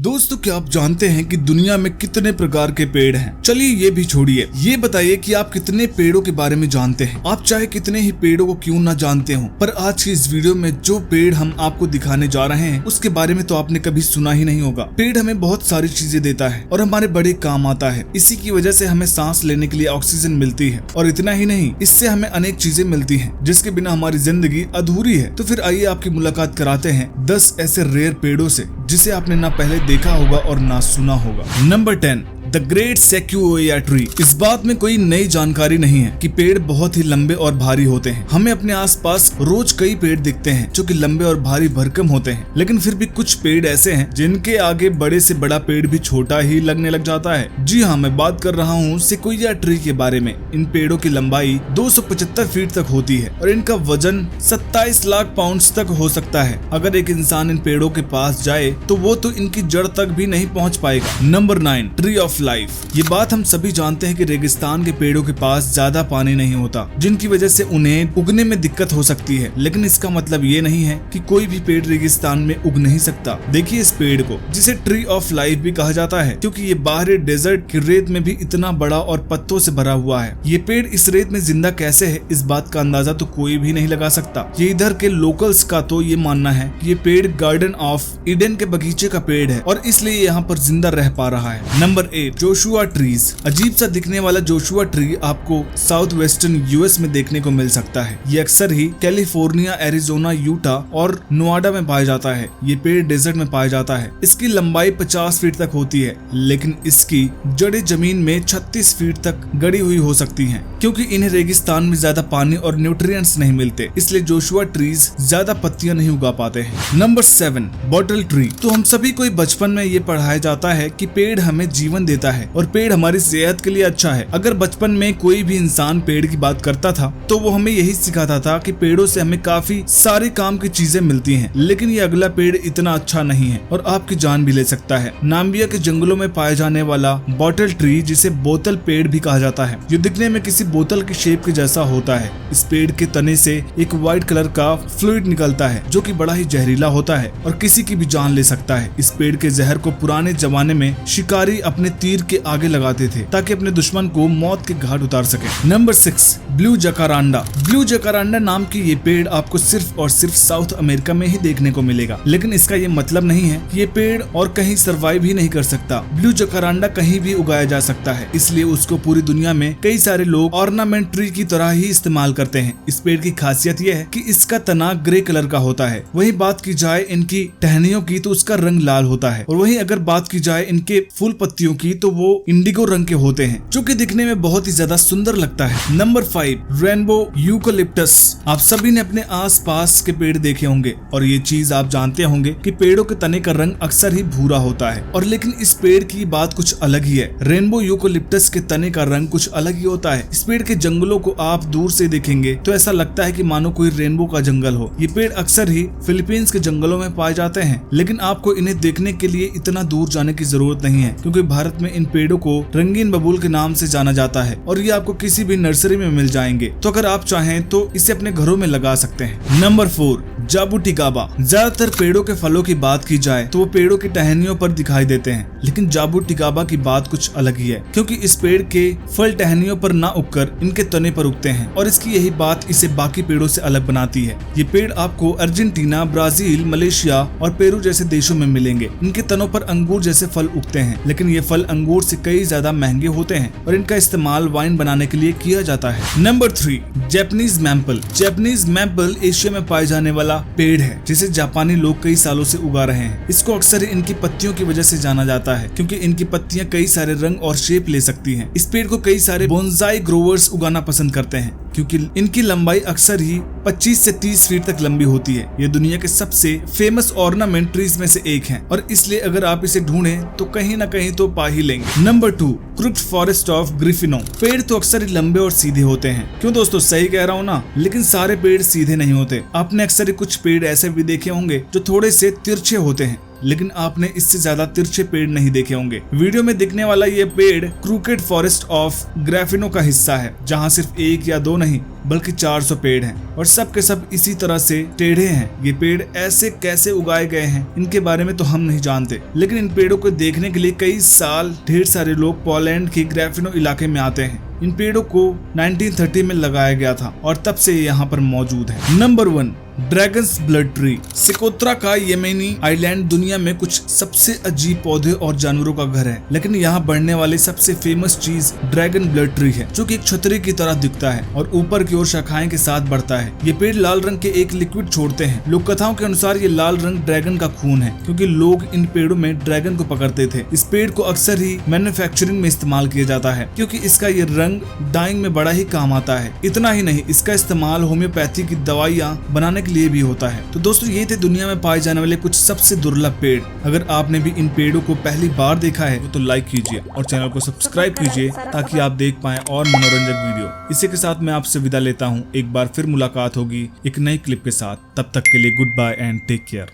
दोस्तों, क्या आप जानते हैं कि दुनिया में कितने प्रकार के पेड़ हैं? चलिए ये भी छोड़िए, ये बताइए कि आप कितने पेड़ों के बारे में जानते हैं। आप चाहे कितने ही पेड़ों को क्यों ना जानते हो, पर आज की इस वीडियो में जो पेड़ हम आपको दिखाने जा रहे हैं उसके बारे में तो आपने कभी सुना ही नहीं होगा। पेड़ हमें बहुत सारी चीजें देता है और हमारे बड़े काम आता है। इसी की वजह से हमें सांस लेने के लिए ऑक्सीजन मिलती है और इतना ही नहीं, इससे हमें अनेक चीजें मिलती है जिसके बिना हमारी जिंदगी अधूरी है। तो फिर आइए आपकी मुलाकात कराते हैं 10 ऐसे रेयर पेड़ों से जिसे आपने ना पहले देखा होगा और ना सुना होगा। Number 10, the great sequoia tree. इस बात में कोई नई जानकारी नहीं है कि पेड़ बहुत ही लंबे और भारी होते हैं। हमें अपने आसपास रोज कई पेड़ दिखते हैं जो कि लंबे और भारी भरकम होते हैं, लेकिन फिर भी कुछ पेड़ ऐसे हैं जिनके आगे बड़े से बड़ा पेड़ भी छोटा ही लगने लग जाता है। जी हाँ, मैं बात कर रहा हूँ सेक्वोया ट्री के बारे में। इन पेड़ों की लंबाई 275 फीट तक होती है और इनका वजन 27 लाख पाउंड तक हो सकता है। अगर एक इंसान इन पेड़ों के पास जाए तो वो तो इनकी जड़ तक भी नहीं पहुँच पाएगा। Number 9, tree of life. ये बात हम सभी जानते हैं कि रेगिस्तान के पेड़ों के पास ज्यादा पानी नहीं होता, जिनकी वजह से उन्हें उगने में दिक्कत हो सकती है, लेकिन इसका मतलब ये नहीं है कि कोई भी पेड़ रेगिस्तान में उग नहीं सकता। देखिए इस पेड़ को, जिसे ट्री ऑफ लाइफ भी कहा जाता है, क्योंकि ये बाहरी डेजर्ट की रेत में भी इतना बड़ा और पत्तों से भरा हुआ है। ये पेड़ इस रेत में जिंदा कैसे है, इस बात का अंदाजा तो कोई भी नहीं लगा सकता। ये इधर के लोकल्स का तो ये मानना है कि ये पेड़ गार्डन ऑफ ईडन के बगीचे का पेड़ है और इसलिए यहाँ पर जिंदा रह पा रहा है। Number 8, Joshua trees. अजीब सा दिखने वाला जोशुआ ट्री आपको साउथ वेस्टर्न यूएस में देखने को मिल सकता है। ये अक्सर ही कैलिफोर्निया, एरिजोना, यूटा और नोएडा में पाया जाता है। ये पेड़ डेजर्ट में पाया जाता है। इसकी लंबाई 50 फीट तक होती है, लेकिन इसकी जड़ें जमीन में 36 फीट तक गड़ी हुई हो सकती हैं, क्योंकि इन्हें रेगिस्तान में ज्यादा पानी और न्यूट्रिएंट्स नहीं मिलते, इसलिए जोशुआ ट्रीज ज्यादा पत्तियां नहीं उगा पाते हैं। Number 7, bottle tree. तो हम सभी को बचपन में ये पढ़ाया जाता है कि पेड़ हमें जीवन देता है और पेड़ हमारी सेहत के लिए अच्छा है। अगर बचपन में कोई भी इंसान पेड़ की बात करता था तो वो हमें यही सिखाता था कि पेड़ों से हमें काफी सारे काम की चीजें मिलती हैं, लेकिन ये अगला पेड़ इतना अच्छा नहीं है और आपकी जान भी ले सकता है। नाम्बिया के जंगलों में पाया जाने वाला बॉटल ट्री, जिसे बोतल पेड़ भी कहा जाता है, जो दिखने में किसी बोतल की शेप के जैसा होता है। इस पेड़ के तने से एक व्हाइट कलर का फ्लूइड निकलता है जो कि बड़ा ही जहरीला होता है और किसी की भी जान ले सकता है। इस पेड़ के जहर को पुराने जमाने में शिकारी अपने तीर के आगे लगाते थे ताकि अपने दुश्मन को मौत के घाट उतार सके। Number 6, blue jacaranda. Blue jacaranda नाम की ये पेड़ आपको सिर्फ और सिर्फ साउथ अमेरिका में ही देखने को मिलेगा, लेकिन इसका ये मतलब नहीं है कि ये पेड़ और कहीं सरवाइव ही नहीं कर सकता। ब्लू जकारांडा कहीं भी उगाया जा सकता है, इसलिए उसको पूरी दुनिया में कई सारे लोग ऑर्नामेंट ट्री की तरह ही इस्तेमाल करते हैं। इस पेड़ की खासियत यह है कि इसका तना ग्रे कलर का होता है। वही बात की जाए इनकी टहनियों की तो उसका रंग लाल होता है, और वही अगर बात की जाए इनके फूल पत्तियों की तो वो इंडिगो रंग के होते हैं, जो कि दिखने में बहुत ही ज्यादा सुंदर लगता है। Number 5, rainbow eucalyptus. आप सभी ने अपने आसपास के पेड़ देखे होंगे और ये चीज आप जानते होंगे कि पेड़ों के तने का रंग अक्सर ही भूरा होता है, और लेकिन इस पेड़ की बात कुछ अलग ही है। रेनबो यूकलिप्टस के तने का रंग कुछ अलग ही होता है। इस पेड़ के जंगलों को आप दूर से देखेंगे तो ऐसा लगता है कि मानो कोई रेनबो का जंगल हो। ये पेड़ अक्सर ही फिलीपींस के जंगलों में पाए जाते हैं, लेकिन आपको इन्हें देखने के लिए इतना दूर जाने की जरूरत नहीं है, क्योंकि भारत में इन पेड़ों को रंगीन बबूल के नाम से जाना जाता है और ये आपको किसी भी नर्सरी में मिल जाएंगे। तो अगर आप चाहें तो इसे अपने घरों में लगा सकते हैं। नंबर 4, जाबुटिकाबा। ज्यादातर पेड़ों के फलों की बात की जाए तो वो पेड़ों की टहनियों पर दिखाई देते हैं, लेकिन जाबुटिकाबा की बात कुछ अलग ही है, क्योंकि इस पेड़ के फल टहनियों पर ना उगकर इनके तने पर उगते हैं, और इसकी यही बात इसे बाकी पेड़ों से अलग बनाती है। ये पेड़ आपको अर्जेंटीना, ब्राजील, मलेशिया और पेरू जैसे देशों में मिलेंगे। इनके तनों पर अंगूर जैसे फल उगते हैं, लेकिन ये फल अंगूर से कई ज्यादा महंगे होते हैं और इनका इस्तेमाल वाइन बनाने के लिए किया जाता है। Number 3, Japanese maple. Japanese maple Asia में पाए जाने वाला पेड़ है, जिसे जापानी लोग कई सालों से उगा रहे हैं। इसको अक्सर इनकी पत्तियों की वजह से जाना जाता है, क्योंकि इनकी पत्तियां कई सारे रंग और शेप ले सकती हैं। इस पेड़ को कई सारे बोनसाई ग्रोवर्स उगाना पसंद करते हैं, क्योंकि इनकी लंबाई अक्सर ही 25 से 30 फीट तक लंबी होती है। ये दुनिया के सबसे फेमस ऑर्नामेंट ट्रीज में से एक है, और इसलिए अगर आप इसे ढूंढें तो कहीं ना कहीं तो पा ही लेंगे। Number 2, crooked forest of Gryfino. पेड़ तो अक्सर ही लंबे और सीधे होते हैं। क्यों दोस्तों, सही कह रहा हूँ ना? लेकिन सारे पेड़ सीधे नहीं होते। आपने अक्सर ही कुछ पेड़ ऐसे भी देखे होंगे जो थोड़े से तिरछे होते हैं। लेकिन आपने इससे ज्यादा तिरछे पेड़ नहीं देखे होंगे। वीडियो में दिखने वाला ये पेड़ क्रूकेड फॉरेस्ट ऑफ ग्राफिनो का हिस्सा है, जहाँ सिर्फ 1 या 2 नहीं बल्कि 400 पेड़ हैं और सब के सब इसी तरह से टेढ़े हैं। ये पेड़ ऐसे कैसे उगाए गए हैं इनके बारे में तो हम नहीं जानते, लेकिन इन पेड़ों को देखने के लिए कई साल ढेर सारे लोग पोलैंड के ग्राफिनो इलाके में आते हैं। इन पेड़ों को 1930 में लगाया गया था और तब से ये यहाँ पर मौजूद है। Number 1, dragon's blood tree. Socotra का येमेनी आइलैंड दुनिया में कुछ सबसे अजीब पौधे और जानवरों का घर है, लेकिन यहाँ बढ़ने वाली सबसे फेमस चीज ड्रैगन ब्लड ट्री है, जो कि एक छतरी की तरह दिखता है और ऊपर की ओर शाखाएं के साथ बढ़ता है। ये पेड़ लाल रंग के एक लिक्विड छोड़ते हैं। लोक कथाओं के अनुसार ये लाल रंग ड्रैगन का खून है, क्योंकि लोग इन पेड़ों में ड्रैगन को पकड़ते थे। इस पेड़ को अक्सर ही मैन्युफैक्चरिंग में इस्तेमाल किया जाता है, क्योंकि इसका ये रंग डाइंग में बड़ा ही काम आता है। इतना ही नहीं, इसका इस्तेमाल होम्योपैथी की दवाइयाँ बनाने के लिए भी होता है। तो दोस्तों, ये थे दुनिया में पाए जाने वाले कुछ सबसे दुर्लभ पेड़। अगर आपने भी इन पेड़ों को पहली बार देखा है तो लाइक कीजिए और चैनल को सब्सक्राइब कीजिए ताकि आप देख पाएं और मनोरंजक वीडियो। इसी के साथ मैं आपसे विदा लेता हूँ। एक बार फिर मुलाकात होगी एक नई क्लिप के साथ। तब तक के लिए goodbye and take care.